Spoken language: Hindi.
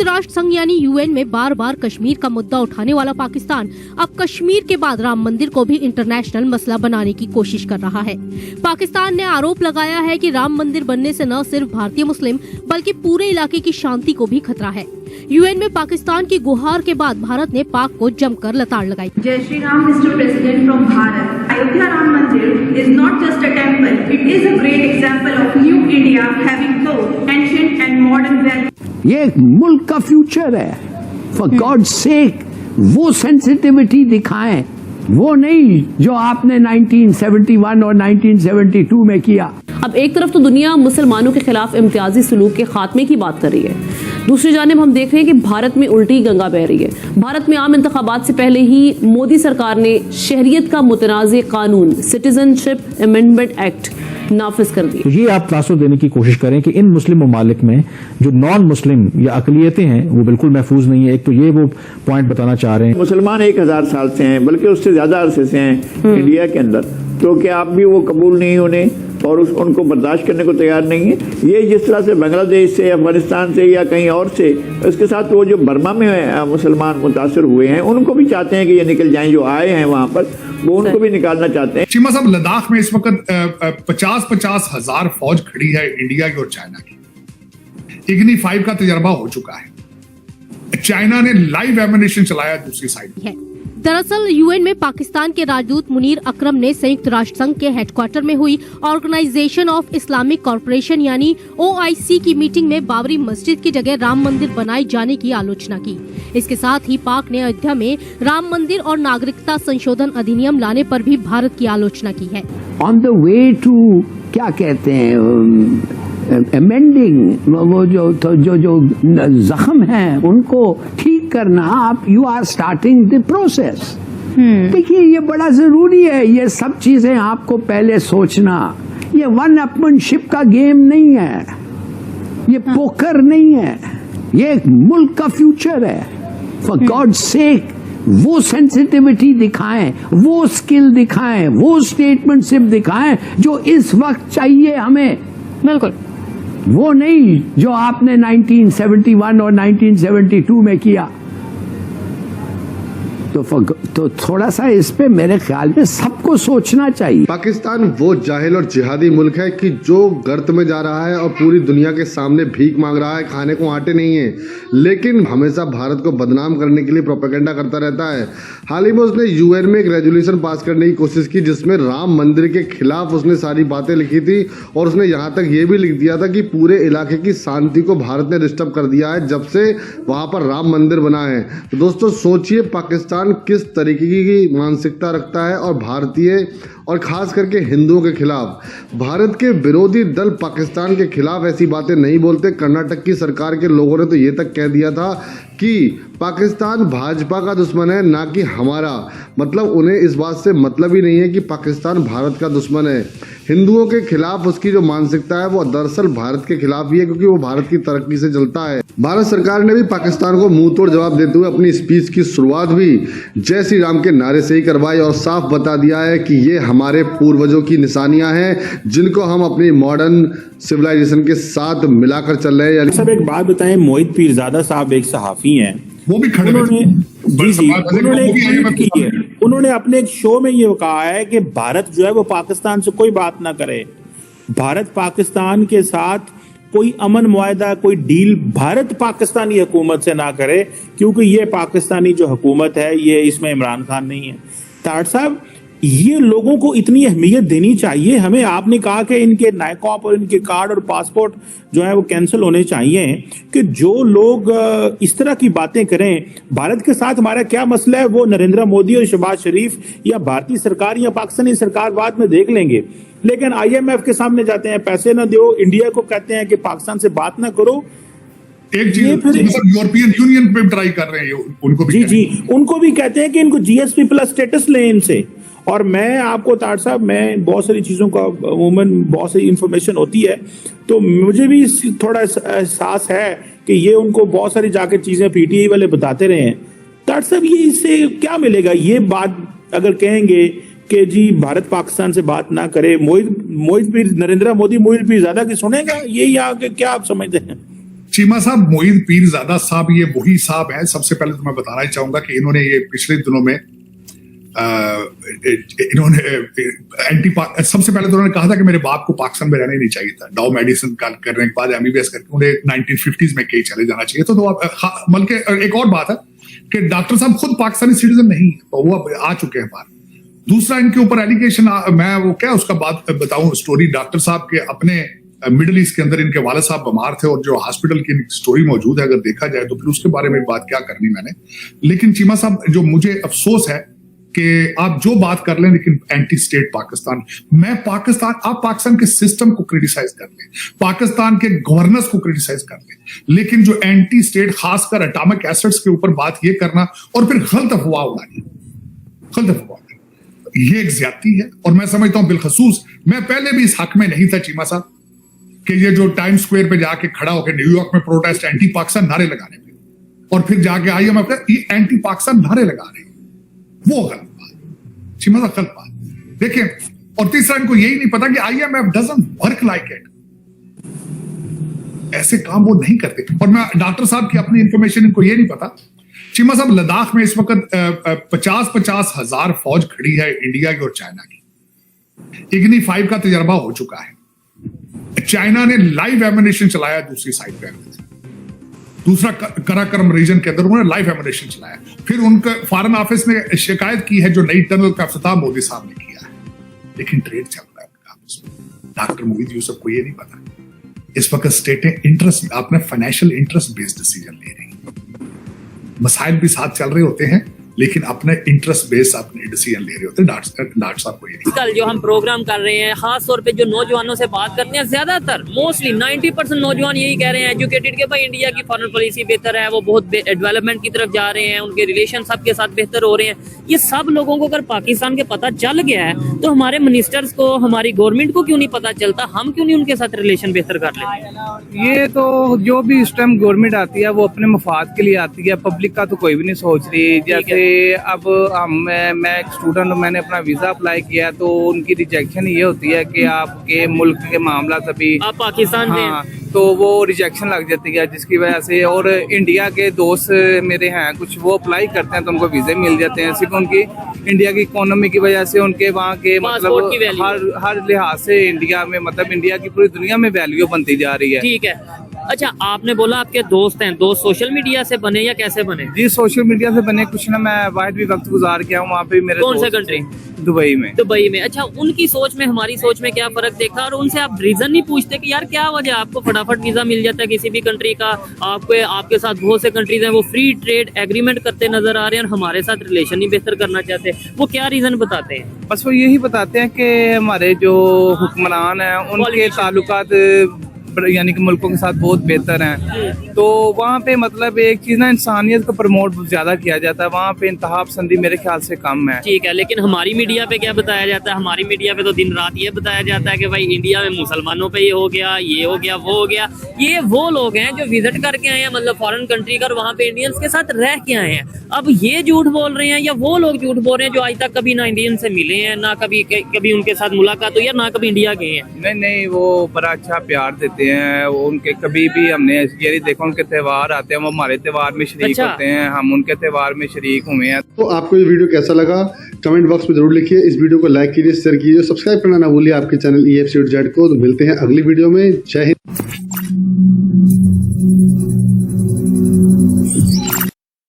राष्ट्र संघ यानी यूएन में बार बार कश्मीर का मुद्दा उठाने वाला पाकिस्तान अब कश्मीर के बाद राम मंदिर को भी इंटरनेशनल मसला बनाने की कोशिश कर रहा है। पाकिस्तान ने आरोप लगाया है कि राम मंदिर बनने से न सिर्फ भारतीय मुस्लिम बल्कि पूरे इलाके की शांति को भी खतरा है। यूएन में पाकिस्तान की गुहार के बाद भारत ने पाक को जमकर लताड़ लगाई। जय Shri Ram, mister president from Bharat. Ayodhya Ram मंदिर is not just a temple, it is a great example of new India having both ancient and modern values. ये एक मुल्क का फ्यूचर है। फॉर गॉड सेक वो सेंसिटिविटी दिखाएं, वो नहीं जो आपने 1971 और 1972 में किया। अब एक तरफ तो दुनिया मुसलमानों के खिलाफ इम्तियाजी सलूक के खात्मे की बात कर रही है, दूसरी जानिब हम देख रहे हैं कि भारत में उल्टी गंगा बह रही है। भारत में आम इंतखाबात से पहले ही मोदी सरकार ने शहरियत का मुतनाज़ कानून सिटीजनशिप अमेंडमेंट एक्ट नाफिज कर दिया। तो ये आप तासुर देने की कोशिश करें कि इन मुस्लिम ममालिक में जो नॉन मुस्लिम या अकलियतें हैं वो बिल्कुल महफूज नहीं है। एक तो ये वो पॉइंट बताना चाह रहे हैं। मुसलमान 1000 साल से हैं, बल्कि उससे ज्यादा अरसे से हैं इंडिया के अंदर, तो क्या आप भी वो कबूल नहीं होने और उनको बर्दाश्त करने को तैयार नहीं है। ये जिस तरह से बांग्लादेश से, अफगानिस्तान से या कहीं और से, इसके साथ वो जो बर्मा में मुसलमान मुतासर हुए हैं उनको भी चाहते हैं कि ये निकल जाएं, जो आए हैं वहां पर वो उनको भी निकालना चाहते हैं। चीमा साहब, लद्दाख में इस वक्त 50-50 हजार फौज खड़ी है इंडिया की और चाइना की। इग्नी 5 का तजर्बा हो चुका है। चाइना ने लाइव एमिनेशन चलाया दूसरी साइड है। दरअसल यूएन में पाकिस्तान के राजदूत मुनीर अकरम ने संयुक्त राष्ट्र संघ के हेडक्वार्टर में हुई ऑर्गेनाइजेशन ऑफ इस्लामिक कॉरपोरेशन यानी OIC की मीटिंग में बाबरी मस्जिद की जगह राम मंदिर बनाए जाने की आलोचना की। इसके साथ ही पाक ने अयोध्या में राम मंदिर और नागरिकता संशोधन अधिनियम लाने पर भी भारत की आलोचना की है। ऑन द वे टू क्या कहते हैं अमेंडिंग, वो जो जख्म है उनको ठीक करना, आप you are starting the process. देखिए ये बड़ा जरूरी है, ये सब चीजें आपको पहले सोचना। ये वन अपमनशिप का गेम नहीं है, ये पोकर नहीं है, ये एक मुल्क का फ्यूचर है। फॉर गॉड सेक वो सेंसिटिविटी दिखाएं, वो स्किल दिखाएं, वो स्टेटमेंटशिप दिखाएं जो इस वक्त चाहिए हमें। बिल्कुल वो नहीं जो आपने 1971 और 1972 में किया। तो थोड़ा सा इस पे मेरे ख्याल में सबको सोचना चाहिए। पाकिस्तान वो जाहिल और जिहादी मुल्क है कि जो गर्त में जा रहा है और पूरी दुनिया के सामने भीख मांग रहा है, खाने को आटे नहीं है, लेकिन हमेशा भारत को बदनाम करने के लिए प्रोपेगेंडा करता रहता है। हाल ही में उसने यूएन में एक रेजोल्यूशन पास करने की कोशिश की जिसमें राम मंदिर के खिलाफ उसने सारी बातें लिखी थी और उसने यहाँ तक ये भी लिख दिया था कि पूरे इलाके की शांति को भारत ने डिस्टर्ब कर दिया है जब से वहाँ पर राम मंदिर बना है। तो दोस्तों सोचिए पाकिस्तान किस तरीके की मानसिकता रखता है और भारतीय और खास करके हिंदुओं के खिलाफ। भारत के विरोधी दल पाकिस्तान के खिलाफ ऐसी बातें नहीं बोलते। कर्नाटक की सरकार के लोगों ने तो ये तक कह दिया था कि पाकिस्तान भाजपा का दुश्मन है ना कि हमारा। मतलब उन्हें इस बात से मतलब ही नहीं है कि पाकिस्तान भारत का दुश्मन है। हिंदुओं के खिलाफ उसकी जो मानसिकता है वो दरअसल भारत के खिलाफ ही है क्योंकि वो भारत की तरक्की से जलता है। भारत सरकार ने भी पाकिस्तान को मुंह तोड़ जवाब देते हुए अपनी स्पीच की शुरुआत भी जय श्री राम के नारे से ही करवाई और साफ बता दिया है कि ये हमारे पूर्वजों की निशानियां हैं जिनको हम अपनी मॉडर्न सिविलाइजेशन के साथ मिलाकर चल रहे हैं। सब एक बात बताएं, मोहित पीरजादा साहब एक सहाफी हैं, वो भी खड़े उन्होंने अपने एक शो में ये कहा है कि भारत जो है वो पाकिस्तान से कोई बात ना करे, भारत पाकिस्तान के साथ कोई अमन मुआहदा, कोई डील भारत पाकिस्तानी हुकूमत से ना करे क्योंकि ये पाकिस्तानी जो हुकूमत है ये इसमें इमरान खान नहीं है। ताड़ साहब, ये लोगों को इतनी अहमियत देनी चाहिए हमें। आपने कहा कि इनके नायकॉप और इनके कार्ड और पासपोर्ट जो है वो कैंसिल होने चाहिए कि जो लोग इस तरह की बातें करें। भारत के साथ हमारा क्या मसला है वो नरेंद्र मोदी और शहबाज शरीफ या भारतीय सरकार या पाकिस्तानी सरकार बाद में देख लेंगे, लेकिन IMF के सामने जाते हैं, पैसे ना दो, इंडिया को कहते हैं कि पाकिस्तान से बात ना करो। एक चीज यूरोपियन यूनियन पे ट्राई कर रहे हैं, उनको भी जी उनको भी कहते हैं कि इनको GSP+ स्टेटस लें इनसे। और मैं आपको ताड़ साहब, मैं बहुत सारी चीज़ों का अमूमन बहुत सारी इंफॉर्मेशन होती है तो मुझे भी थोड़ा एहसास है कि ये उनको बहुत सारी जाकर चीज़ें PTI वाले बताते रहे हैं। ताड़ साहब, ये इससे क्या मिलेगा? ये बात अगर कहेंगे कि जी भारत पाकिस्तान से बात ना करे, मोहित पीर नरेंद्र मोदी मोहित पीरजादा की सुनेगा ये, यहाँ के क्या आप समझते हैं? चीमा साहब, मोईद पीरजादा साहब, ये वही साहब हैं। सबसे पहले तो मैं बताना ही चाहूंगा कि इन्होंने ये पिछले दिनों में सबसे पहले तो उन्होंने कहा था कि मेरे बाप को पाकिस्तान में रहना ही नहीं चाहिए था। डाउ मेडिसिन करने के बाद MBBS करके उन्हें 1950s में कहीं चले जाना चाहिए। तो बल्कि एक और बात है कि डॉक्टर साहब खुद पाकिस्तानी सिटीजन नहीं है, वो आ चुके हैं बाहर। दूसरा, इनके ऊपर एलिगेशन, मैं वो क्या उसका बात बताऊं स्टोरी। डॉक्टर साहब के अपने मिडिल ईस्ट के अंदर इनके वालिद साहब बीमार थे और जो हॉस्पिटल की स्टोरी मौजूद है, अगर देखा जाए तो फिर उसके बारे में बात क्या करनी मैंने। लेकिन चीमा साहब, जो मुझे अफसोस है कि आप जो बात कर लें, लेकिन एंटी स्टेट पाकिस्तान, आप पाकिस्तान के सिस्टम को क्रिटिसाइज कर लें, पाकिस्तान के गवर्नेंस को क्रिटिसाइज कर लें, लेकिन जो एंटी स्टेट, खासकर एटॉमिक एसेट्स के ऊपर बात ये करना और फिर गलत अफवाह उड़ानी, ये एक ज्यादती है। और मैं समझता हूं बिलखसूस मैं पहले भी इस हक में नहीं था चीमा साहब कि ये जो टाइम स्क्वायर पे जाके खड़ा होकर न्यूयॉर्क में प्रोटेस्ट एंटी पाकिस्तान नारे लगाने पे और फिर जाके IMF ये एंटी पाकिस्तान नारे लगा रहे हैं, वो गलत बात, चीमा साहब गलत बात। देखिए, और तीसरा, इनको यही नहीं पता कि IMF doesn't work like it, ऐसे काम वो नहीं करते। और मैं डॉक्टर साहब की अपनी इंफॉर्मेशन, इनको ये नहीं पता। चीमा साहब, लद्दाख में इस वक्त 50-50 हजार फौज खड़ी है इंडिया की और चाइना की। इग्नी 5 का तजर्बा हो चुका है। चाइना ने लाइव एमिनेशन चलाया दूसरी साइड पे, दूसरा कराकरम रीजन के अंदर उन्होंने लाइव एमिनेशन चलाया। फिर उनका फॉरेन ऑफिस ने शिकायत की है जो नई टनल का इफ्तिताह मोदी साहब ने किया है, लेकिन ट्रेड चल रहा है उनका आपस में। डॉक्टर मोईद यूसुफ को ये नहीं पता इस वक्त स्टेटें इंटरेस्ट, आपने फाइनेंशियल इंटरेस्ट बेस्ड डिसीजन ले रही है। मसाइल भी साथ चल रहे होते हैं, लेकिन अपने इंटरेस्ट बेस अपने डिसीजन ले रहे होते हैं। डॉक्टर साहब को ये कल जो हम प्रोग्राम कर रहे हैं, खास तौर पे जो नौजवानों से बात करते हैं, ज्यादातर मोस्टली 90% नौजवान यही कह रहे हैं एजुकेटेड के भाई इंडिया की फॉरेन पॉलिसी बेहतर है, वो बहुत डेवलपमेंट की तरफ जा रहे हैं, उनके रिलेशन सबके साथ बेहतर हो रहे हैं। ये सब लोगों को अगर पाकिस्तान के पता चल गया है तो हमारे मिनिस्टर्स को, हमारी गवर्नमेंट को क्यों नहीं पता चलता? हम क्यों नहीं उनके साथ रिलेशन बेहतर कर लेते? ये तो जो भी इस टाइम गवर्नमेंट आती है वो अपने मफाद के लिए आती है, पब्लिक का तो कोई भी नहीं सोच रही। जैसे अब मैं एक स्टूडेंट हूँ, मैंने अपना वीजा अप्लाई किया तो उनकी रिजेक्शन ये होती है कि आपके मुल्क के मामला तभी आप पाकिस्तान में, तो वो रिजेक्शन लग जाती है, जिसकी वजह से। और इंडिया के दोस्त मेरे हैं कुछ, वो अप्लाई करते हैं तो उनको वीजे मिल जाते हैं, सिर्फ उनकी इंडिया की इकोनॉमी की वजह से, उनके वहाँ के मतलब हर लिहाज से इंडिया में, मतलब इंडिया की पूरी दुनिया में वैल्यू बनती जा रही है। ठीक है। अच्छा, आपने बोला आपके दोस्त हैं, दोस्त सोशल मीडिया से बने या कैसे बने? जी सोशल मीडिया से बने। कुछ ना, मैं वाहिद भी वक्त गुजार के आऊँ वहाँ पे। मेरे कौन सा कंट्री? दुबई में। दुबई में। अच्छा, उनकी सोच में हमारी सोच में क्या फर्क देखा? और उनसे आप रीजन नहीं पूछते कि यार क्या वजह, आपको फटाफट वीजा मिल जाता है किसी भी कंट्री का, आपके साथ बहुत से कंट्रीज हैं वो फ्री ट्रेड एग्रीमेंट करते नजर आ रहे हैं और हमारे साथ रिलेशन ही बेहतर करना चाहते, वो क्या रीजन बताते हैं? बस वो यही बताते हैं कि हमारे जो हुक्मरान हैं उनके ताल्लुकात यानी कि मुल्कों के साथ बहुत बेहतर हैं, तो वहाँ पे मतलब एक चीज ना, इंसानियत को प्रमोट ज्यादा किया जाता है, वहाँ पे इंतहा पसंदी मेरे ख्याल से कम है। ठीक है, लेकिन हमारी मीडिया पे क्या बताया जाता है? हमारी मीडिया पे तो दिन रात ये बताया जाता है कि भाई इंडिया में मुसलमानों पे ये हो गया, ये हो गया, वो हो गया। ये वो लोग हैं जो विजिट करके आए हैं, मतलब फॉरेन कंट्री का, वहाँ पे इंडियंस के साथ रह के आए हैं। अब ये झूठ बोल रहे हैं या वो लोग झूठ बोल रहे हैं जो आज तक कभी ना इंडियन से मिले हैं, ना कभी उनके साथ मुलाकात हुई है, ना कभी इंडिया गए हैं? नहीं, वो बड़ा अच्छा प्यार देते हैं। उनके कभी भी हमने ये नहीं देखा, उनके त्यौहार आते हैं, वो हमारे त्यौहार में शरीक होते हैं, हम उनके त्यौहार में शरीक हुए हैं। तो आपको ये वीडियो कैसा लगा कमेंट बॉक्स में जरूर लिखिए। इस वीडियो को लाइक कीजिए, शेयर कीजिए, सब्सक्राइब करना ना भूलिए आपके चैनल EFC को। तो मिलते हैं अगली वीडियो में। जय हिंद।